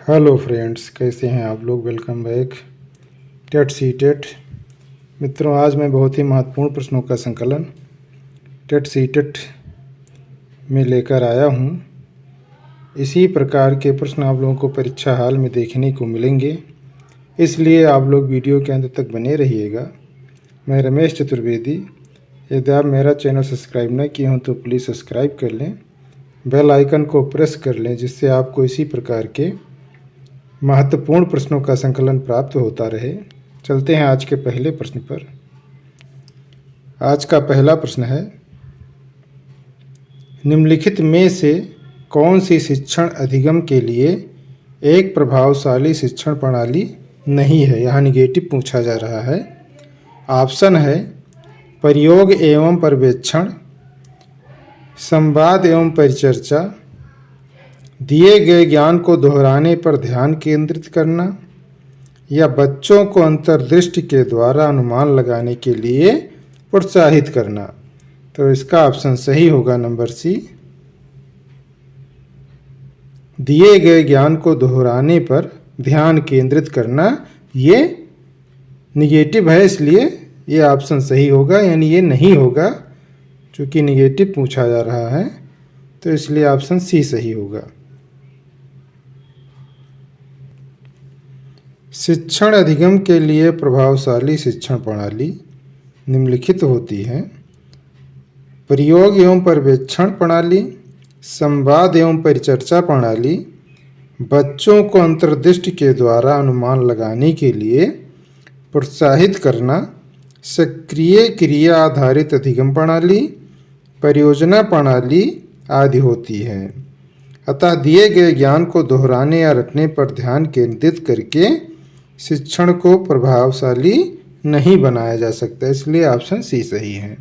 Hello friends, कैसे हैं आप लोग। Welcome back TET C TET. मित्रों, आज मैं बहुत ही महत्वपूर्ण प्रश्नों का संकलन टेट सी टेट में लेकर आया हूं। इसी प्रकार के प्रश्न आप लोगों को परीक्षा हाल में देखने को मिलेंगे, इसलिए आप लोग वीडियो के अंत तक बने रहिएगा। मैं रमेश चतुर्वेदी। यदि आप मेरा चैनल सब्सक्राइब न किए हों तो प्लीज़ सब्सक्राइब कर लें, बेल आइकन को प्रेस कर लें, जिससे आपको इसी प्रकार के महत्वपूर्ण प्रश्नों का संकलन प्राप्त होता रहे। चलते हैं आज के पहले प्रश्न पर। आज का पहला प्रश्न है, निम्नलिखित में से कौन सी शिक्षण अधिगम के लिए एक प्रभावशाली शिक्षण प्रणाली नहीं है। यहाँ निगेटिव पूछा जा रहा है। ऑप्शन है प्रयोग एवं पर्यवेक्षण, संवाद एवं परिचर्चा, दिए गए ज्ञान को दोहराने पर ध्यान केंद्रित करना, या बच्चों को अंतर्दृष्टि के द्वारा अनुमान लगाने के लिए प्रोत्साहित करना। तो इसका ऑप्शन सही होगा नंबर सी, दिए गए ज्ञान को दोहराने पर ध्यान केंद्रित करना। ये निगेटिव है, इसलिए ये ऑप्शन सही होगा, यानी ये नहीं होगा। चूँकि निगेटिव पूछा जा रहा है तो इसलिए ऑप्शन सी सही होगा। शिक्षण अधिगम के लिए प्रभावशाली शिक्षण प्रणाली निम्नलिखित होती है। प्रयोग एवं पर्यवेक्षण प्रणाली, संवाद एवं परिचर्चा प्रणाली, बच्चों को अंतर्दृष्टि के द्वारा अनुमान लगाने के लिए प्रोत्साहित करना, सक्रिय क्रिया आधारित अधिगम प्रणाली, परियोजना प्रणाली आदि होती है। अतः दिए गए ज्ञान को दोहराने या रटने पर ध्यान केंद्रित करके शिक्षण को प्रभावशाली नहीं बनाया जा सकता, इसलिए ऑप्शन सी सही है।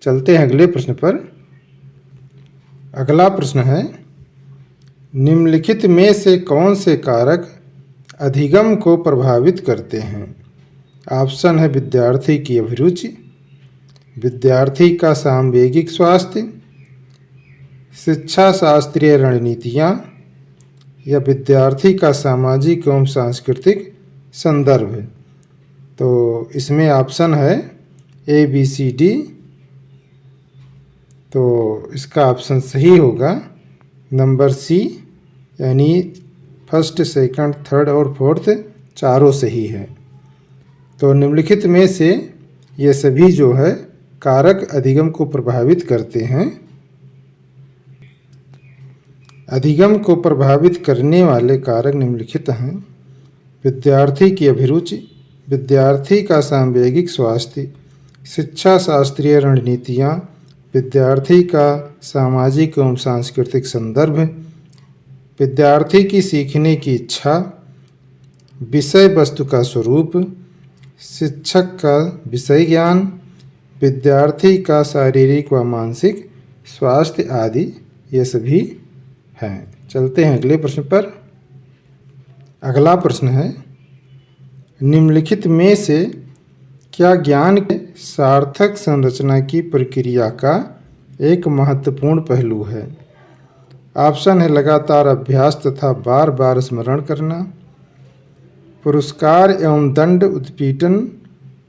चलते हैं अगले प्रश्न पर। अगला प्रश्न है, निम्नलिखित में से कौन से कारक अधिगम को प्रभावित करते हैं। ऑप्शन है विद्यार्थी की अभिरुचि, विद्यार्थी का सामवेगिक स्वास्थ्य, शिक्षा शास्त्रीय रणनीतियाँ, या विद्यार्थी का सामाजिक एवं सांस्कृतिक संदर्भ। तो इसमें ऑप्शन है ए बी सी डी। तो इसका ऑप्शन सही होगा नंबर सी, यानी फर्स्ट, सेकंड, थर्ड और फोर्थ चारों सही है। तो निम्नलिखित में से ये सभी जो है कारक अधिगम को प्रभावित करते हैं। अधिगम को प्रभावित करने वाले कारक निम्नलिखित हैं। विद्यार्थी की अभिरुचि, विद्यार्थी का सामवेगिक स्वास्थ्य, शिक्षा शास्त्रीय रणनीतियाँ, विद्यार्थी का सामाजिक एवं सांस्कृतिक संदर्भ, विद्यार्थी की सीखने की इच्छा, विषय वस्तु का स्वरूप, शिक्षक का विषय ज्ञान, विद्यार्थी का शारीरिक व मानसिक स्वास्थ्य आदि ये सभी हैं। चलते हैं अगले प्रश्न पर। अगला प्रश्न है, निम्नलिखित में से क्या ज्ञान के सार्थक संरचना की प्रक्रिया का एक महत्वपूर्ण पहलू है। ऑप्शन है लगातार अभ्यास तथा बार बार स्मरण करना, पुरस्कार एवं दंड उत्पीड़न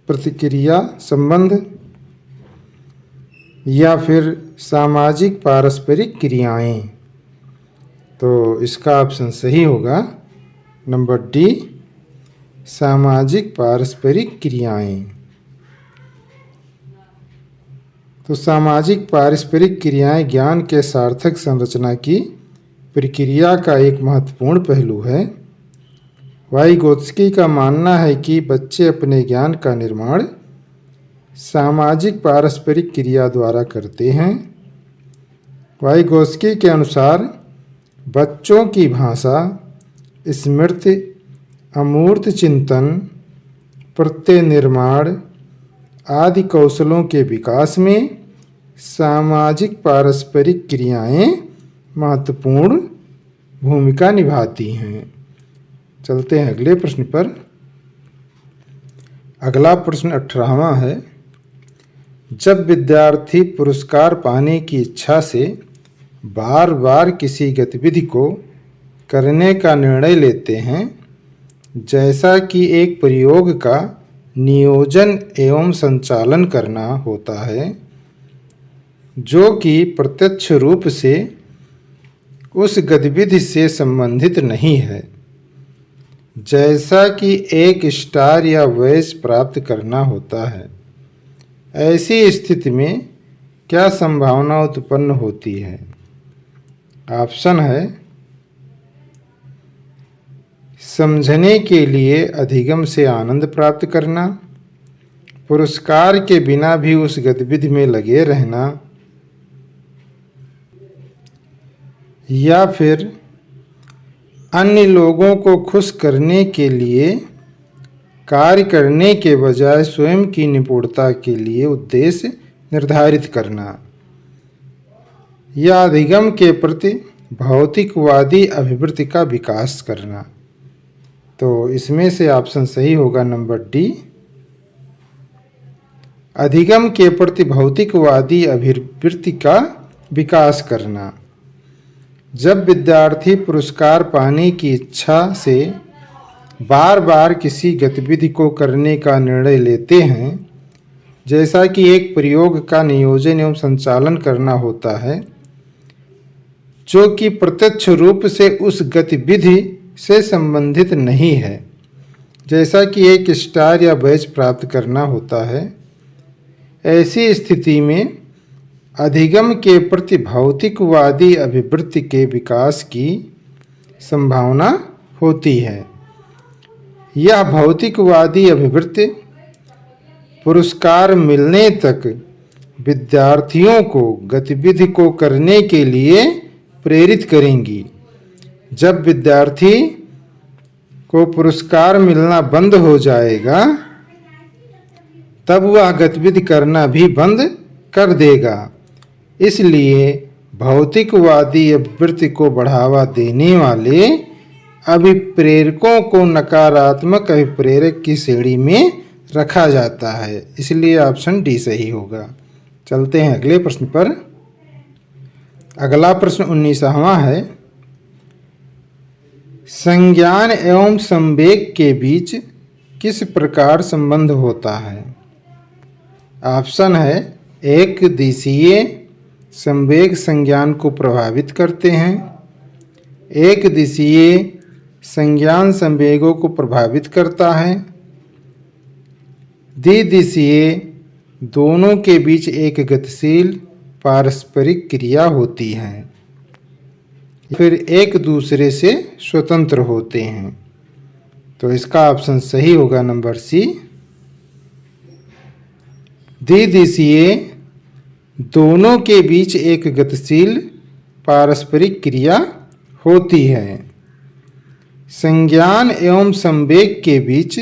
प्रतिक्रिया संबंध, या फिर सामाजिक पारस्परिक क्रियाएं। तो इसका ऑप्शन सही होगा नंबर डी, सामाजिक पारस्परिक क्रियाएं। तो सामाजिक पारस्परिक क्रियाएं ज्ञान के सार्थक संरचना की प्रक्रिया का एक महत्वपूर्ण पहलू है। वाइगोत्स्की का मानना है कि बच्चे अपने ज्ञान का निर्माण सामाजिक पारस्परिक क्रिया द्वारा करते हैं। वाइगोत्स्की के अनुसार बच्चों की भाषा, स्मृति, अमूर्त चिंतन, प्रत्यय निर्माण आदि कौशलों के विकास में सामाजिक पारस्परिक क्रियाएं महत्वपूर्ण भूमिका निभाती हैं। चलते हैं अगले प्रश्न पर। अगला प्रश्न 18वां है, जब विद्यार्थी पुरस्कार पाने की इच्छा से बार बार किसी गतिविधि को करने का निर्णय लेते हैं, जैसा कि एक प्रयोग का नियोजन एवं संचालन करना होता है, जो कि प्रत्यक्ष रूप से उस गतिविधि से संबंधित नहीं है, जैसा कि एक स्टार या बैज प्राप्त करना होता है। ऐसी स्थिति में क्या संभावना उत्पन्न होती है? ऑप्शन है समझने के लिए अधिगम से आनंद प्राप्त करना, पुरस्कार के बिना भी उस गतिविधि में लगे रहना, या फिर अन्य लोगों को खुश करने के लिए कार्य करने के बजाय स्वयं की निपुणता के लिए उद्देश्य निर्धारित करना, या अधिगम के प्रति भौतिकवादी अभिवृत्ति का विकास करना। तो इसमें से ऑप्शन सही होगा नंबर डी, अधिगम के प्रति भौतिकवादी अभिवृत्ति का विकास करना। जब विद्यार्थी पुरस्कार पाने की इच्छा से बार बार किसी गतिविधि को करने का निर्णय लेते हैं, जैसा कि एक प्रयोग का नियोजन एवं संचालन करना होता है, जो कि प्रत्यक्ष रूप से उस गतिविधि से संबंधित नहीं है, जैसा कि एक स्टार या बैज प्राप्त करना होता है, ऐसी स्थिति में अधिगम के प्रति भौतिकवादी अभिवृत्ति के विकास की संभावना होती है। यह भौतिकवादी अभिवृत्ति पुरस्कार मिलने तक विद्यार्थियों को गतिविधि को करने के लिए प्रेरित करेंगी। जब विद्यार्थी को पुरस्कार मिलना बंद हो जाएगा, तब वह गतिविधि करना भी बंद कर देगा। इसलिए भौतिकवादी अभिवृत्ति को बढ़ावा देने वाले अभिप्रेरकों को नकारात्मक अभिप्रेरक की श्रेणी में रखा जाता है। इसलिए ऑप्शन डी सही होगा। चलते हैं अगले प्रश्न पर। अगला प्रश्न 19वां है, संज्ञान एवं संवेग के बीच किस प्रकार संबंध होता है? ऑप्शन है एक दिशीय संवेग संज्ञान को प्रभावित करते हैं, एक दिशीय संज्ञान संवेगों को प्रभावित करता है, द्विदिशीय दोनों के बीच एक गतिशील पारस्परिक क्रिया होती है, फिर एक दूसरे से स्वतंत्र होते हैं। तो इसका ऑप्शन सही होगा नंबर सी, द्विदिशीय दोनों के बीच एक गतिशील पारस्परिक क्रिया होती है। संज्ञान एवं संवेग के बीच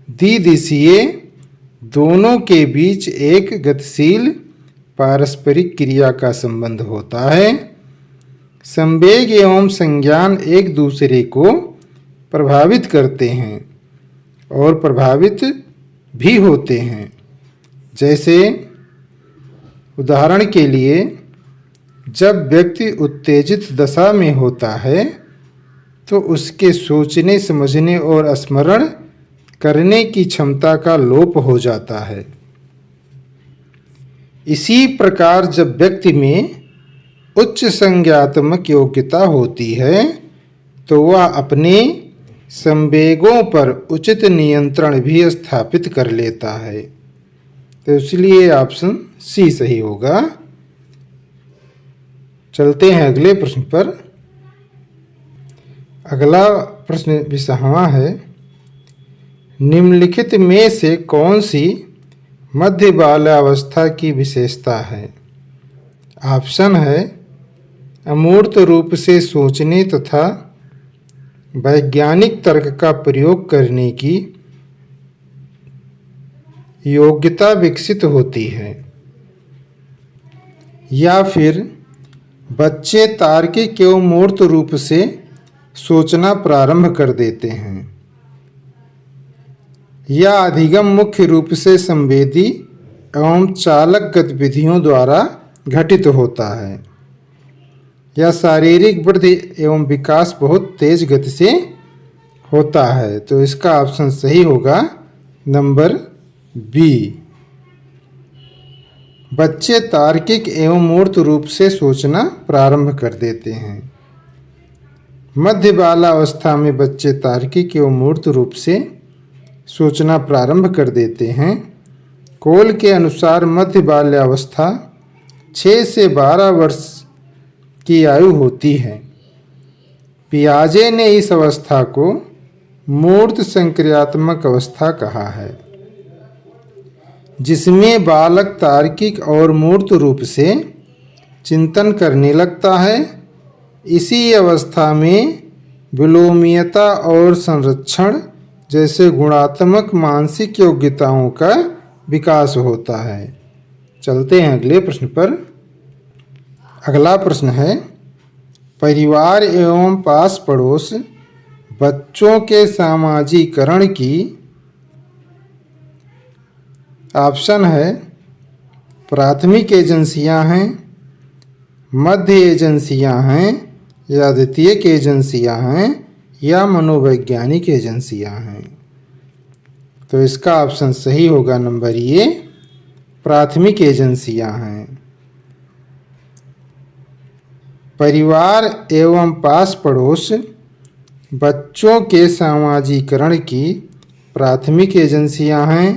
द्विदिशीय दोनों के बीच एक गतिशील पारस्परिक क्रिया का संबंध होता है। संवेग एवं संज्ञान एक दूसरे को प्रभावित करते हैं और प्रभावित भी होते हैं। जैसे उदाहरण के लिए, जब व्यक्ति उत्तेजित दशा में होता है तो उसके सोचने, समझने और स्मरण करने की क्षमता का लोप हो जाता है। इसी प्रकार जब व्यक्ति में उच्च संज्ञात्मक योग्यता होती है तो वह अपने संवेगों पर उचित नियंत्रण भी स्थापित कर लेता है। तो इसलिए ऑप्शन सी सही होगा। चलते हैं अगले प्रश्न पर। अगला प्रश्न 20वां है, निम्नलिखित में से कौन सी मध्य बाल्यावस्था की विशेषता है? ऑप्शन है अमूर्त रूप से सोचने तथा वैज्ञानिक तर्क का प्रयोग करने की योग्यता विकसित होती है, या फिर बच्चे तार्किक एवं मूर्त रूप से सोचना प्रारंभ कर देते हैं, या अधिगम मुख्य रूप से संवेदी एवं चालक गतिविधियों द्वारा घटित होता है, या शारीरिक वृद्धि एवं विकास बहुत तेज गति से होता है। तो इसका ऑप्शन सही होगा नंबर बी। बच्चे तार्किक एवं मूर्त रूप से सोचना प्रारंभ कर देते हैं। मध्य बालावस्था में बच्चे तार्किक एवं मूर्त रूप से सोचना प्रारंभ कर देते हैं। कोल के अनुसार मध्य बाल्यावस्था 6 से 12 वर्ष की आयु होती है। पियाजे ने इस अवस्था को मूर्त संक्रियात्मक अवस्था कहा है, जिसमें बालक तार्किक और मूर्त रूप से चिंतन करने लगता है। इसी अवस्था में विलोमीयता और संरक्षण जैसे गुणात्मक मानसिक योग्यताओं का विकास होता है। चलते हैं अगले प्रश्न पर। अगला प्रश्न है, परिवार एवं पास पड़ोस बच्चों के सामाजिकरण की ऑप्शन है प्राथमिक एजेंसियां हैं, मध्य एजेंसियां हैं या द्वितीयक एजेंसियां हैं या मनोवैज्ञानिक एजेंसियां हैं। तो इसका ऑप्शन सही होगा नंबर ए, प्राथमिक एजेंसियां हैं। परिवार एवं पास पड़ोस बच्चों के सामाजिकरण की प्राथमिक एजेंसियां हैं।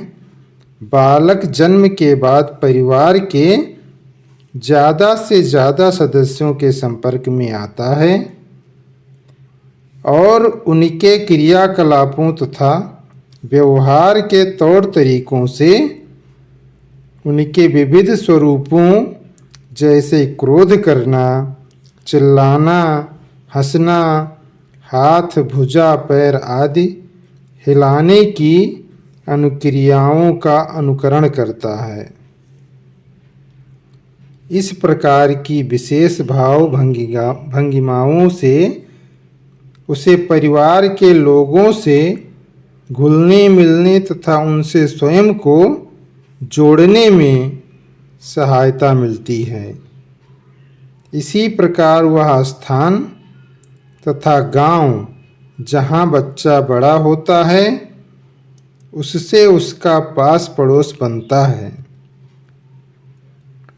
बालक जन्म के बाद परिवार के ज़्यादा से ज़्यादा सदस्यों के संपर्क में आता है और उनके क्रियाकलापों तथा व्यवहार के तौर तरीकों से उनके विविध स्वरूपों जैसे क्रोध करना, चिल्लाना, हंसना, हाथ, भुजा, पैर आदि हिलाने की अनुक्रियाओं का अनुकरण करता है। इस प्रकार की विशेष भाव भंगिमाओं से उसे परिवार के लोगों से घुलने मिलने तथा उनसे स्वयं को जोड़ने में सहायता मिलती है। इसी प्रकार वह स्थान तथा गांव जहां बच्चा बड़ा होता है उससे उसका पास पड़ोस बनता है।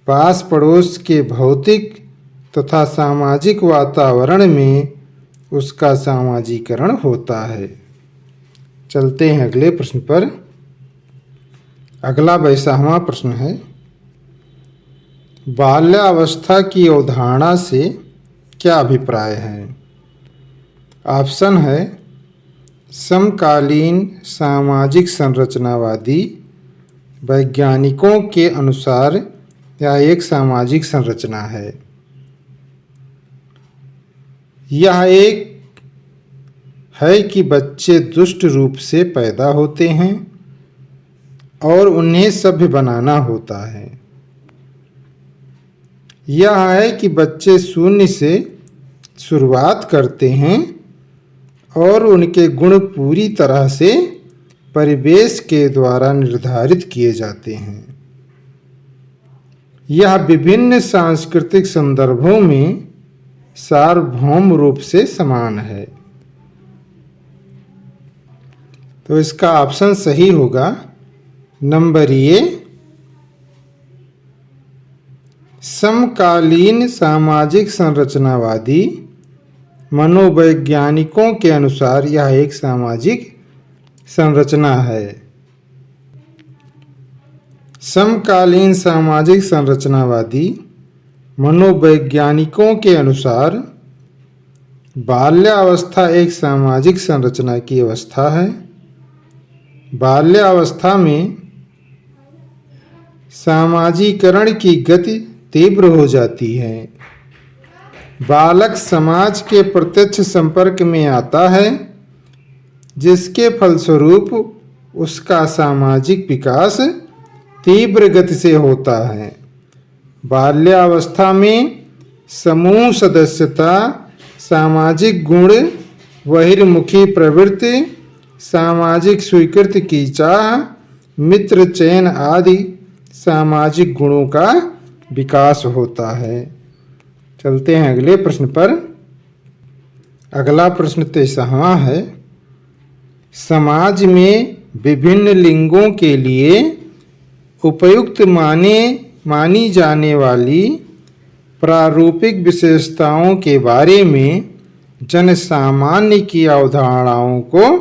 पास पड़ोस के भौतिक तथा सामाजिक वातावरण में उसका सामाजिकरण होता है। चलते हैं अगले प्रश्न पर। अगला 22वां प्रश्न है, बाल्यावस्था की अवधारणा से क्या अभिप्राय है? ऑप्शन है समकालीन सामाजिक संरचनावादी वैज्ञानिकों के अनुसार यह एक सामाजिक संरचना है। यह एक है कि बच्चे दुष्ट रूप से पैदा होते हैं और उन्हें सभ्य बनाना होता है। यह है कि बच्चे शून्य से शुरुआत करते हैं और उनके गुण पूरी तरह से परिवेश के द्वारा निर्धारित किए जाते हैं। यह विभिन्न सांस्कृतिक संदर्भों में सार्वभौम रूप से समान है। तो इसका ऑप्शन सही होगा नंबर ए, समकालीन सामाजिक संरचनावादी मनोवैज्ञानिकों के अनुसार यह एक सामाजिक संरचना है। समकालीन सामाजिक संरचनावादी मनोवैज्ञानिकों के अनुसार बाल्यावस्था एक सामाजिक संरचना की अवस्था है। बाल्यावस्था में सामाजिकरण की गति तीव्र हो जाती है। बालक समाज के प्रत्यक्ष संपर्क में आता है, जिसके फलस्वरूप उसका सामाजिक विकास तीव्र गति से होता है। बाल्यावस्था में समूह सदस्यता, सामाजिक गुण, बहिर्मुखी प्रवृत्ति, सामाजिक स्वीकृति की चाह, मित्र चयन आदि सामाजिक गुणों का विकास होता है। चलते हैं अगले प्रश्न पर। अगला प्रश्न 23वां है। समाज में विभिन्न लिंगों के लिए उपयुक्त मानी जाने वाली प्रारूपिक विशेषताओं के बारे में जनसामान्य की अवधारणाओं को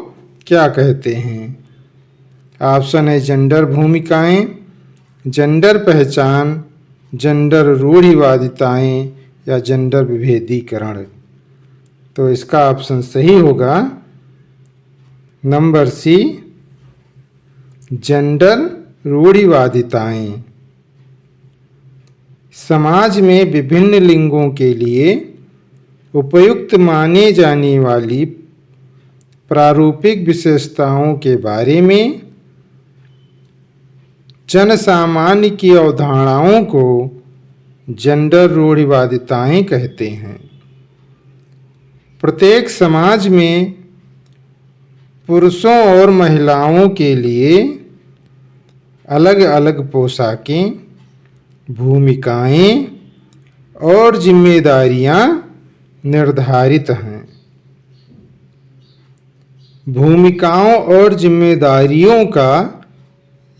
क्या कहते हैं? ऑप्शन है जेंडर भूमिकाएं, जेंडर पहचान, जेंडर रूढ़िवादिताएं या जेंडर विभेदीकरण। तो इसका ऑप्शन सही होगा नंबर सी, जेंडर रूढ़िवादिताएं। समाज में विभिन्न लिंगों के लिए उपयुक्त माने जाने वाली प्रारूपिक विशेषताओं के बारे में जनसामान्य की अवधारणाओं को जेंडर रूढ़िवादिताएं कहते हैं। प्रत्येक समाज में पुरुषों और महिलाओं के लिए अलग अलग पोशाकें, भूमिकाएं और जिम्मेदारियां निर्धारित हैं। भूमिकाओं और जिम्मेदारियों का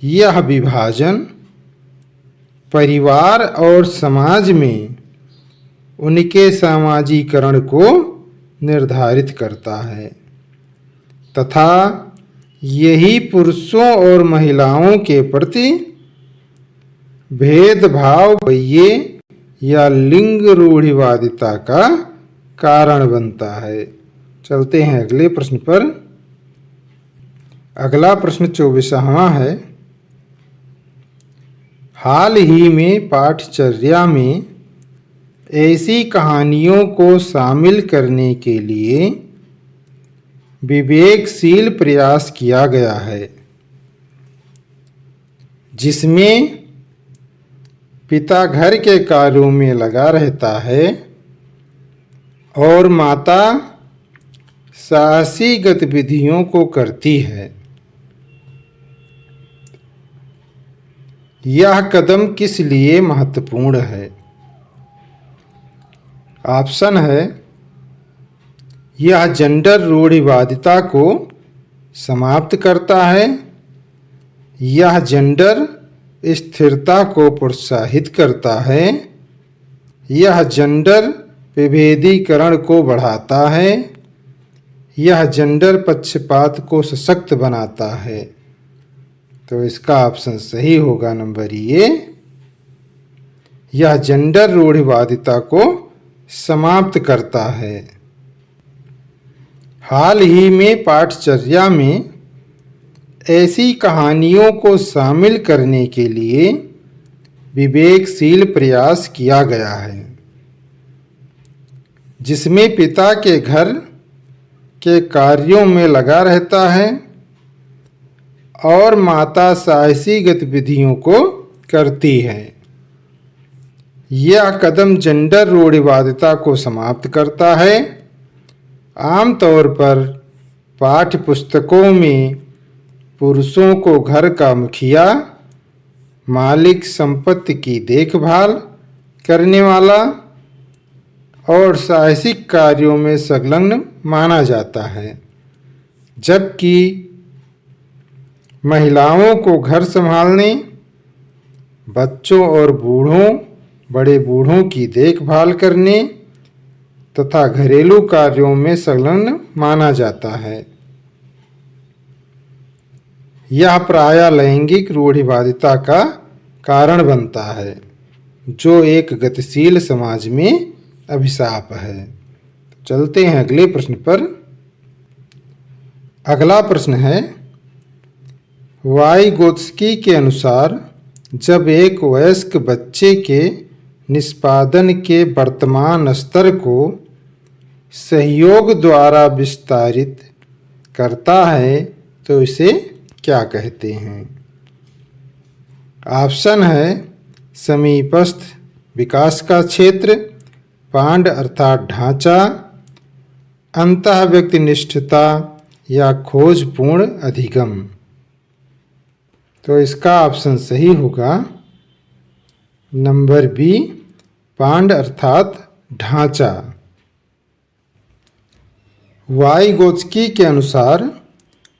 यह विभाजन परिवार और समाज में उनके सामाजिकरण को निर्धारित करता है तथा यही पुरुषों और महिलाओं के प्रति भेदभाव या लिंग रूढ़िवादिता का कारण बनता है। चलते हैं अगले प्रश्न पर। अगला प्रश्न 24वां है। हाल ही में पाठचर्या में ऐसी कहानियों को शामिल करने के लिए विवेकशील प्रयास किया गया है जिसमें पिता घर के कार्यों में लगा रहता है और माता साहसी गतिविधियों को करती है। यह कदम किस लिए महत्वपूर्ण है? ऑप्शन है यह जेंडर रूढ़िवादिता को समाप्त करता है, यह जेंडर स्थिरता को प्रोत्साहित करता है, यह जेंडर विभेदीकरण को बढ़ाता है, यह जेंडर पक्षपात को सशक्त बनाता है। तो इसका ऑप्शन सही होगा नंबर ए, यह जेंडर रूढ़िवादिता को समाप्त करता है। हाल ही में पाठचर्या में ऐसी कहानियों को शामिल करने के लिए विवेकशील प्रयास किया गया है जिसमें पिता के घर के कार्यों में लगा रहता है और माता साहसी गतिविधियों को करती है। यह कदम जेंडर रूढ़िवादिता को समाप्त करता है। आमतौर पर पाठ्य पुस्तकों में पुरुषों को घर का मुखिया, मालिक, संपत्ति की देखभाल करने वाला और साहसिक कार्यों में संलग्न माना जाता है, जबकि महिलाओं को घर संभालने, बच्चों और बड़े बूढ़ों की देखभाल करने तथा घरेलू कार्यों में संलग्न माना जाता है। यह प्रायः लैंगिक रूढ़िवादिता का कारण बनता है, जो एक गतिशील समाज में अभिशाप है। चलते हैं अगले प्रश्न पर। अगला प्रश्न है, वाइगोत्स्की के अनुसार जब एक वयस्क बच्चे के निष्पादन के वर्तमान स्तर को सहयोग द्वारा विस्तारित करता है तो इसे क्या कहते हैं? ऑप्शन है समीपस्थ विकास का क्षेत्र, पांड अर्थात ढांचा, अंतःव्यक्तिनिष्ठता या खोजपूर्ण अधिगम। तो इसका ऑप्शन सही होगा नंबर बी, पांड अर्थात ढांचा। वाइगोत्स्की के अनुसार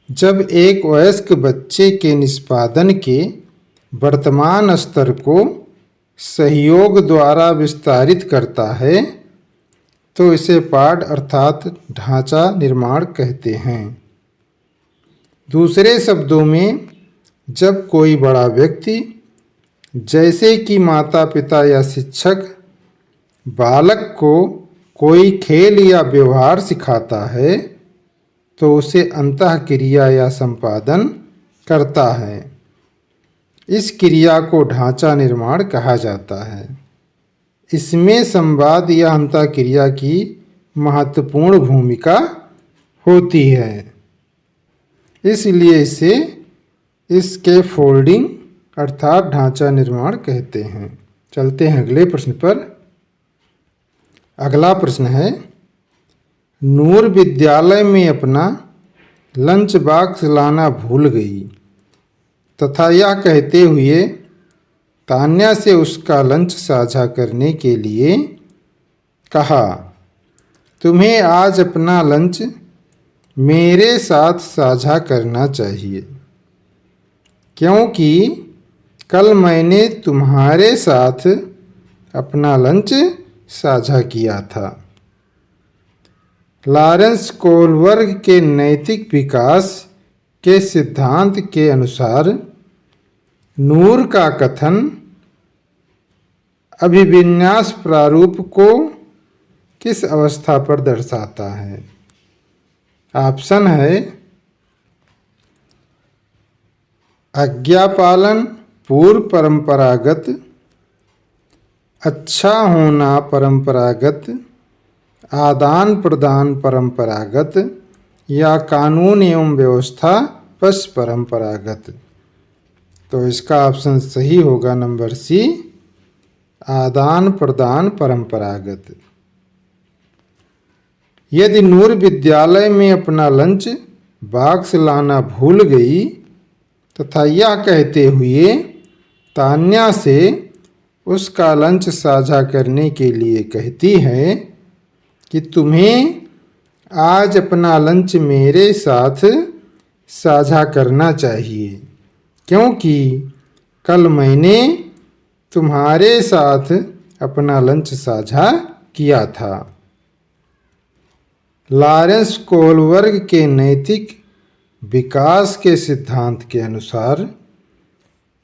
जब एक वयस्क बच्चे के निष्पादन के वर्तमान स्तर को सहयोग द्वारा विस्तारित करता है तो इसे पाठ अर्थात ढांचा निर्माण कहते हैं। दूसरे शब्दों में जब कोई बड़ा व्यक्ति जैसे कि माता पिता या शिक्षक बालक को कोई खेल या व्यवहार सिखाता है तो उसे अंतःक्रिया या संपादन करता है। इस क्रिया को ढांचा निर्माण कहा जाता है। इसमें संवाद या अंतःक्रिया की महत्वपूर्ण भूमिका होती है, इसलिए इसे इसके फोल्डिंग अर्थात ढांचा निर्माण कहते हैं। चलते हैं अगले प्रश्न पर। अगला प्रश्न है, नूर विद्यालय में अपना लंच बॉक्स लाना भूल गई तथा यह कहते हुए तान्या से उसका लंच साझा करने के लिए कहा, तुम्हें आज अपना लंच मेरे साथ साझा करना चाहिए क्योंकि कल मैंने तुम्हारे साथ अपना लंच साझा किया था। लॉरेंस कोलबर्ग के नैतिक विकास के सिद्धांत के अनुसार नूर का कथन अभिविन्यास प्रारूप को किस अवस्था पर दर्शाता है? ऑप्शन है आज्ञापालन पूर्व परंपरागत, अच्छा होना परंपरागत, आदान प्रदान परंपरागत या कानून एवं व्यवस्था पश्च परंपरागत। तो इसका ऑप्शन सही होगा नंबर सी, आदान प्रदान परंपरागत। यदि नूर विद्यालय में अपना लंच बॉक्स लाना भूल गई तथा यह कहते हुए तान्या से उसका लंच साझा करने के लिए कहती है कि तुम्हें आज अपना लंच मेरे साथ साझा करना चाहिए क्योंकि कल मैंने तुम्हारे साथ अपना लंच साझा किया था। लॉरेंस कोलबर्ग के नैतिक विकास के सिद्धांत के अनुसार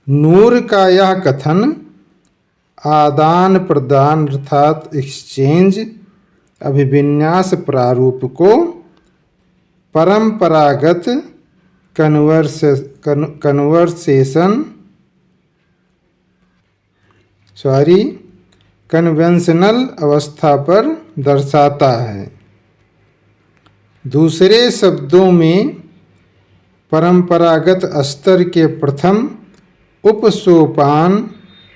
नूर का यह कथन आदान प्रदान अर्थात एक्सचेंज अभिविन्यास प्रारूप को परंपरागत कन्वेंशनल अवस्था पर दर्शाता है। दूसरे शब्दों में परंपरागत स्तर के प्रथम उपसोपान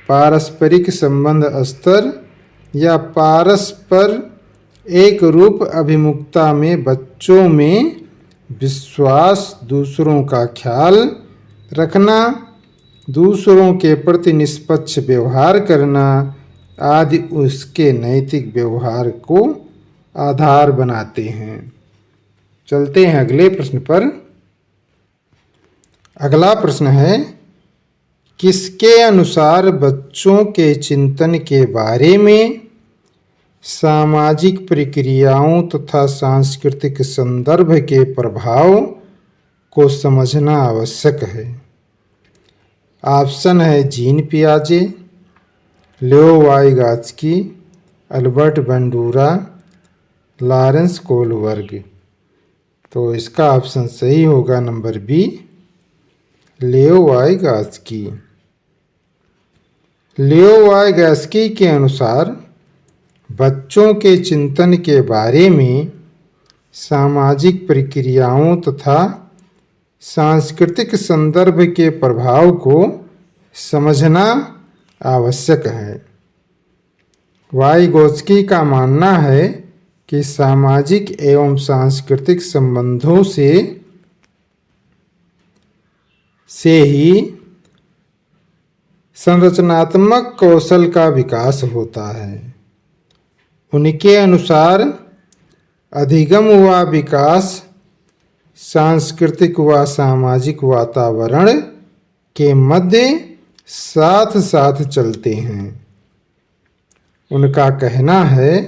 पारस्परिक संबंध स्तर या पारस्पर एक रूप अभिमुखता में बच्चों में विश्वास, दूसरों का ख्याल रखना, दूसरों के प्रति निष्पक्ष व्यवहार करना आदि उसके नैतिक व्यवहार को आधार बनाते हैं। चलते हैं अगले प्रश्न पर। अगला प्रश्न है, किसके अनुसार बच्चों के चिंतन के बारे में सामाजिक प्रक्रियाओं तथा सांस्कृतिक संदर्भ के प्रभाव को समझना आवश्यक है? ऑप्शन है जीन पियाजे, Leo Vygotsky, Albert Bandura, Lawrence Kohlberg. तो इसका ऑप्शन सही होगा number B, Leo Vygotsky. Leo Vygotsky के अनुसार बच्चों के चिंतन के बारे में सामाजिक प्रक्रियाओं तथा सांस्कृतिक संदर्भ के प्रभाव को समझना आवश्यक है। वाइगोत्स्की का मानना है कि सामाजिक एवं सांस्कृतिक संबंधों से ही संरचनात्मक कौशल का विकास होता है। उनके अनुसार अधिगम व विकास सांस्कृतिक व सामाजिक वातावरण के मध्य साथ साथ चलते हैं। उनका कहना है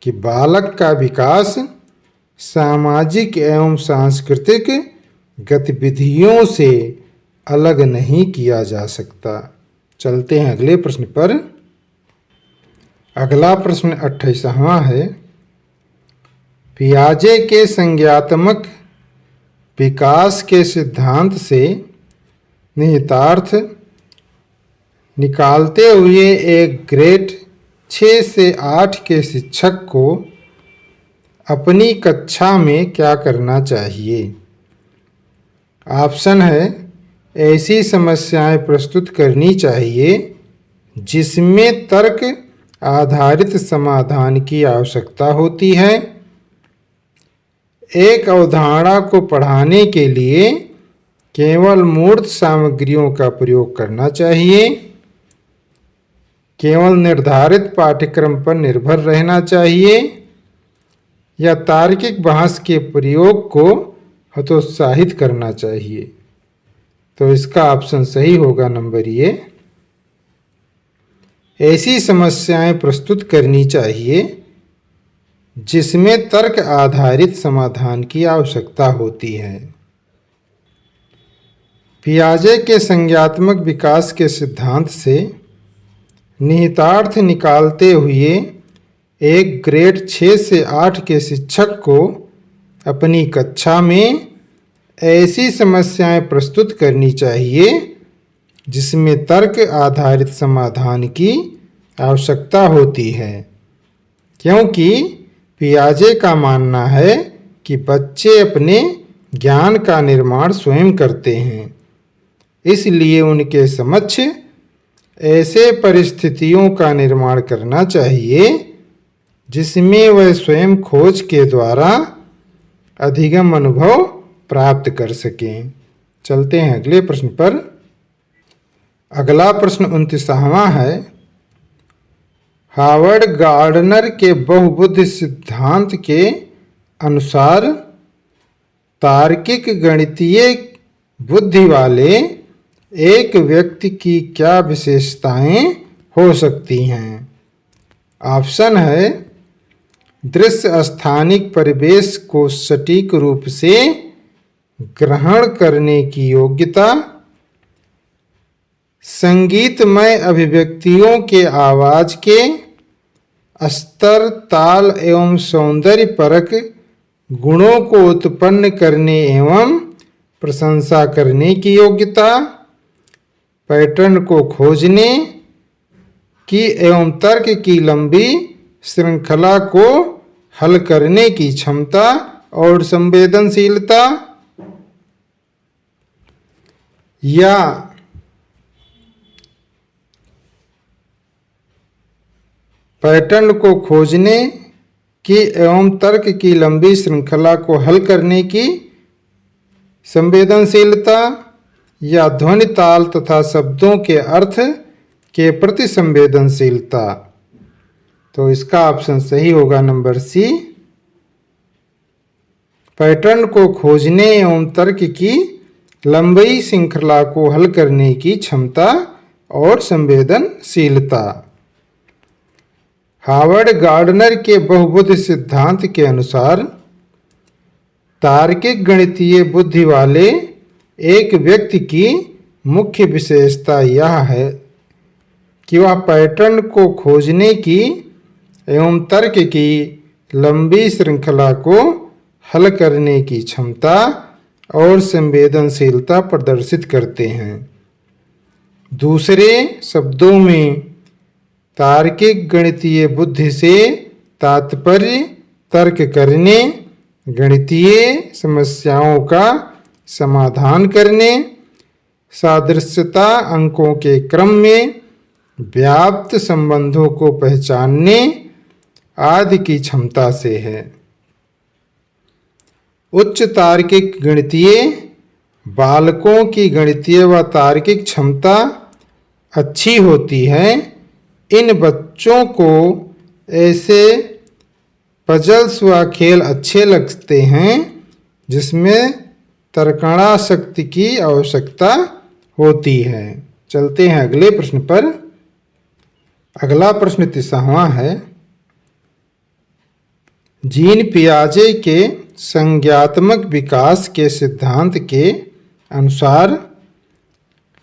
कि बालक का विकास सामाजिक एवं सांस्कृतिक गतिविधियों से अलग नहीं किया जा सकता। चलते हैं अगले प्रश्न पर। अगला प्रश्न 28वां है। पियाजे के संज्ञात्मक विकास के सिद्धांत से निहितार्थ निकालते हुए एक ग्रेड 6 से 8 के शिक्षक को अपनी कक्षा में क्या करना चाहिए? ऑप्शन है, ऐसी समस्याएं प्रस्तुत करनी चाहिए जिसमें तर्क आधारित समाधान की आवश्यकता होती है। एक अवधारणा को पढ़ाने के लिए केवल मूर्त सामग्रियों का प्रयोग करना चाहिए। केवल निर्धारित पाठ्यक्रम पर निर्भर रहना चाहिए या तार्किक बहस के प्रयोग को हतोत्साहित करना चाहिए। तो इसका ऑप्शन सही होगा नंबर ए। ऐसी समस्याएं प्रस्तुत करनी चाहिए जिसमें तर्क आधारित समाधान की आवश्यकता होती है। पियाजे के संज्ञात्मक विकास के सिद्धांत से निहितार्थ निकालते हुए एक ग्रेड 6 से 8 के शिक्षक को अपनी कक्षा में ऐसी समस्याएं प्रस्तुत करनी चाहिए जिसमें तर्क आधारित समाधान की आवश्यकता होती है, क्योंकि पियाजे का मानना है कि बच्चे अपने ज्ञान का निर्माण स्वयं करते हैं। इसलिए उनके समक्ष ऐसे परिस्थितियों का निर्माण करना चाहिए जिसमें वह स्वयं खोज के द्वारा अधिगम अनुभव प्राप्त कर सकें। चलते हैं अगले प्रश्न पर। अगला प्रश्न 29वां है। हावर्ड गार्डनर के बहुबुद्धि सिद्धांत के अनुसार तार्किक गणितीय बुद्धि वाले एक व्यक्ति की क्या विशेषताएं हो सकती हैं? ऑप्शन है, दृश्य स्थानिक परिवेश को सटीक रूप से ग्रहण करने की योग्यता, संगीतमय अभिव्यक्तियों के आवाज के स्तर, ताल एवं सौंदर्य परक गुणों को उत्पन्न करने एवं प्रशंसा करने की योग्यता, पैटर्न को खोजने की एवं तर्क की लंबी श्रृंखला को हल करने की क्षमता और संवेदनशीलता, या पैटर्न को खोजने की एवं तर्क की लंबी श्रृंखला को हल करने की संवेदनशीलता, या ध्वनि, ताल तथा शब्दों के अर्थ के प्रति संवेदनशीलता। तो इसका ऑप्शन सही होगा नंबर सी, पैटर्न को खोजने एवं तर्क की लंबी श्रृंखला को हल करने की क्षमता और संवेदनशीलता। हावर्ड गार्डनर के बहुबुद्धि सिद्धांत के अनुसार तार्किक गणितीय बुद्धि वाले एक व्यक्ति की मुख्य विशेषता यह है कि वह पैटर्न को खोजने की एवं तर्क की लंबी श्रृंखला को हल करने की क्षमता और संवेदनशीलता प्रदर्शित करते हैं। दूसरे शब्दों में तार्किक गणितीय बुद्धि से तात्पर्य तर्क करने, गणितीय समस्याओं का समाधान करने, सादृश्यता अंकों के क्रम में व्याप्त संबंधों को पहचानने आदि की क्षमता से है। उच्च तार्किक गणितीय बालकों की गणितीय व तार्किक क्षमता अच्छी होती है। इन बच्चों को ऐसे पजल्स व खेल अच्छे लगते हैं जिसमें तर्कणा शक्ति की आवश्यकता होती है। चलते हैं अगले प्रश्न पर। अगला प्रश्न 30वां है। जीन पियाजे के संज्ञात्मक विकास के सिद्धांत के अनुसार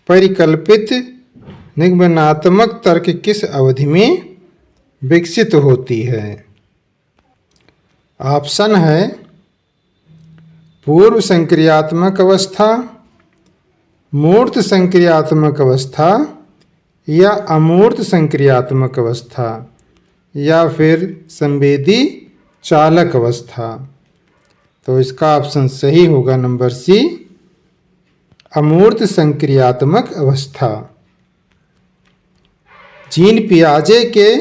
परिकल्पित निगमनात्मक तर्क किस अवधि में विकसित होती है? ऑप्शन है पूर्व संक्रियात्मक अवस्था, मूर्त संक्रियात्मक अवस्था या अमूर्त संक्रियात्मक अवस्था या फिर संवेदी चालक अवस्था। तो इसका ऑप्शन सही होगा नंबर सी, अमूर्त संक्रियात्मक अवस्था। जीन पियाजे के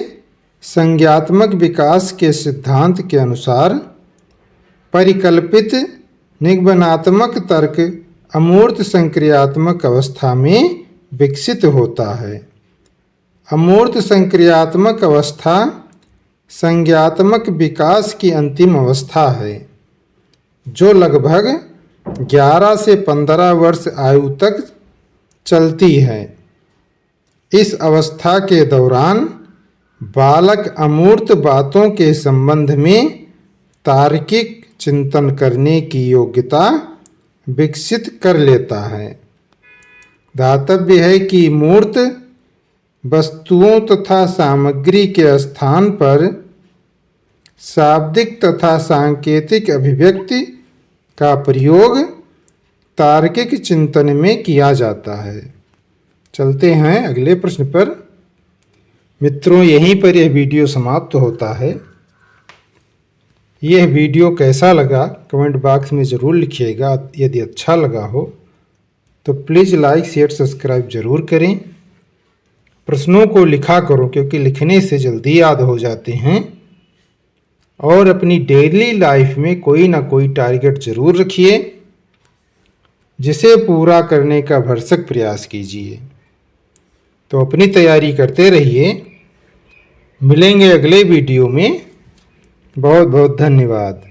संज्ञात्मक विकास के सिद्धांत के अनुसार परिकल्पित निगमनात्मक तर्क अमूर्त संक्रियात्मक अवस्था में विकसित होता है। अमूर्त संक्रियात्मक अवस्था संज्ञात्मक विकास की अंतिम अवस्था है जो लगभग 11 से 15 वर्ष आयु तक चलती है। इस अवस्था के दौरान बालक अमूर्त बातों के संबंध में तार्किक चिंतन करने की योग्यता विकसित कर लेता है। दातव्य है कि मूर्त वस्तुओं तथा सामग्री के स्थान पर शाब्दिक तथा सांकेतिक अभिव्यक्ति का प्रयोग तार्किक चिंतन में किया जाता है। चलते हैं अगले प्रश्न पर। मित्रों, यहीं पर यह वीडियो समाप्त होता है। यह वीडियो कैसा लगा कमेंट बॉक्स में ज़रूर लिखिएगा। यदि अच्छा लगा हो तो प्लीज़ लाइक शेयर सब्सक्राइब ज़रूर करें। प्रश्नों को लिखा करो क्योंकि लिखने से जल्दी याद हो जाते हैं। और अपनी डेली लाइफ में कोई ना कोई टारगेट ज़रूर रखिए जिसे पूरा करने का भरसक प्रयास कीजिए। तो अपनी तैयारी करते रहिए। मिलेंगे अगले वीडियो में। बहुत बहुत धन्यवाद।